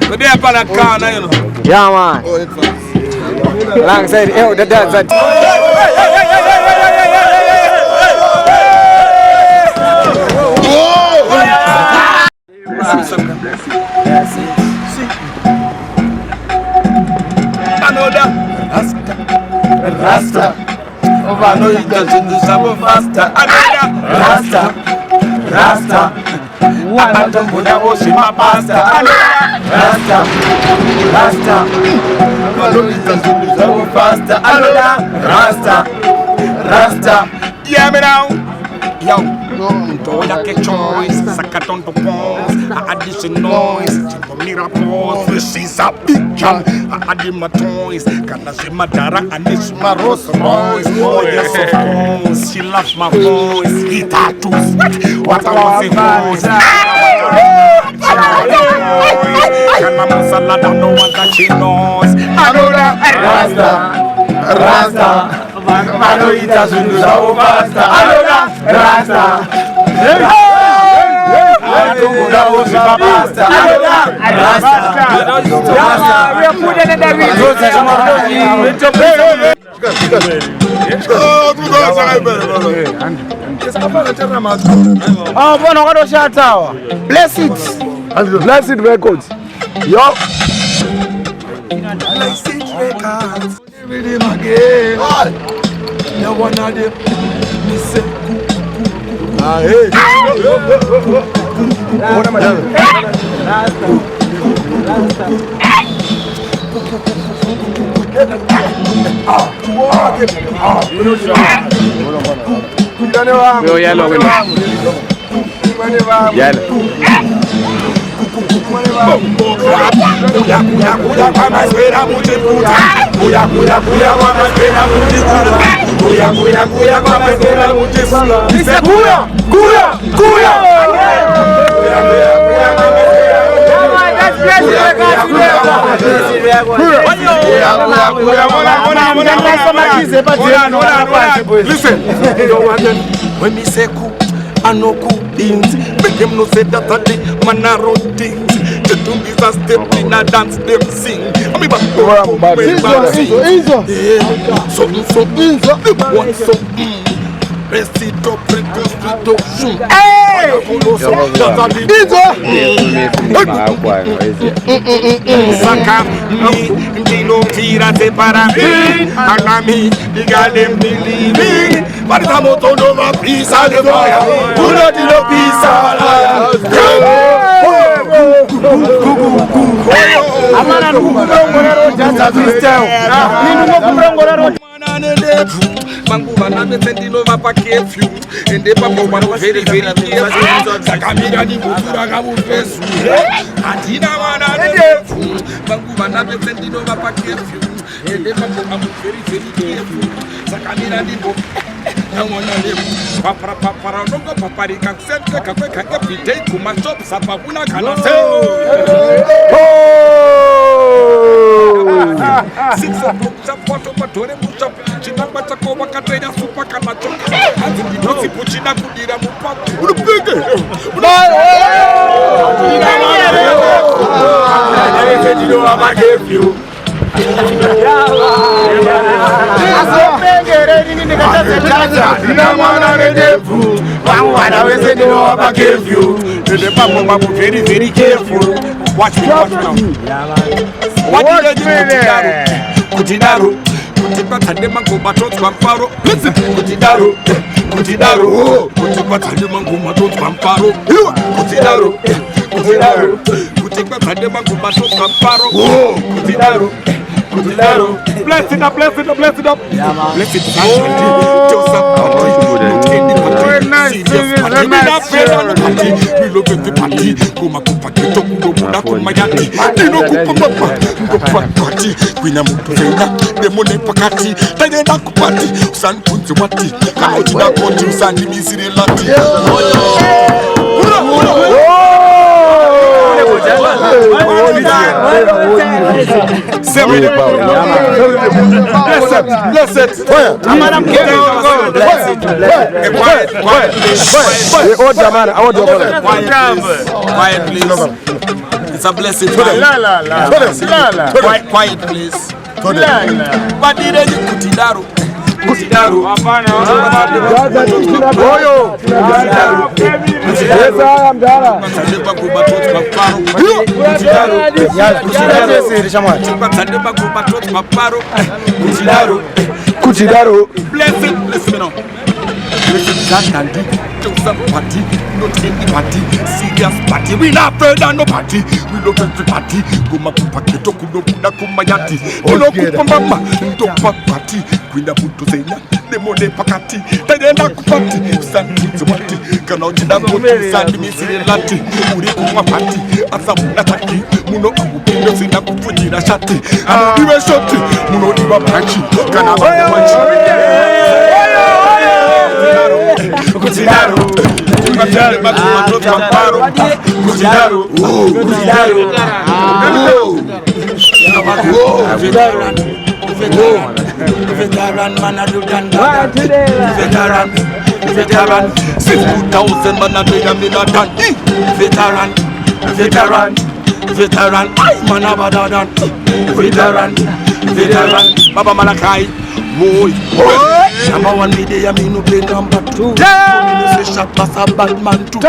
So they up on a car now, you know. Yeah, man. Alongside the Dhadza. Rasta. Oh, I know you got to do something faster. Rasta. I don't put that was in my pasta. Rasta. I know you got to do something faster. Rasta. Yeah, me now. Yo, don't like a choice. Sakaton to pause. I addition noise. Miracles. This is a picture. I add my toys. Can I see my Dara and this my Rolls Royce? Oh, yes, of course. She loves my voice. He tattoos. What I was in voice. Can I masala that no one that she knows? I know that. Rasta. I know it has been so fast. I know that. Rasta. I don't know that was my master. I know that. Rasta. We are putting in the video. Bless it. Bless it records. Yo. Bless it records. Reading again. No one of them. Me say, Hey. what am I doing? Listen, when me say cool, I know cool things. Make them no say that I did manaro things. The two is a step in a dance, them sing. I mean, but Manguvana me sending over pa curfew. And the papa was very, very careful. Sakamira di Butura Gabu Fesu. Adina Wana de Manguvana me sending over pa curfew. And the papa was very, very careful. Sakamira di Butura. I want to live. Papa, no go Papa, can send a café, every day to my shop, Sapabuna cannot say. 6 o'clock, photo, but Chinabatako, Catena, Super Camacho, and the Puchina Pudira Mupa. I gave you. Very, very careful. Watch me now. What did you do? Kutinaru. Kutipata demango batot pamparo. Listen. Kutinaru. Kutipata demango batot pamparo. Kutinaru. Kutipata demango batot pamparo. Kutinaru. Bless it up. Yeah, man. Bless it Bless it. Quiet, please. It's a blessing. Quiet place. What did you Kutidaro? Kutidaro. Blessing. Listen now. Party, not any party, serious party. We not afraid of no party. We love every party. Go makupa keto kuno kuna kumayati. Kuno kupamba, ntopa party. Kwenda buto zenya, demone pakati. Tayenda kupati, sandi mzumati. Kana jina mbote, sandi misiri lati. Uri kuma party, asa muna taki. Muno akupinyo sina kufujira shati. Amo iwe shoti, muno iwa panchi. Kana makumanchi. Cuidado, veteran man a do than that. Veteran 6,000 man a do than that. Veteran I man a bada than. Veteran Baba Malakai. Boy, number one day I mean no play number two. Say shot pass a bad man too.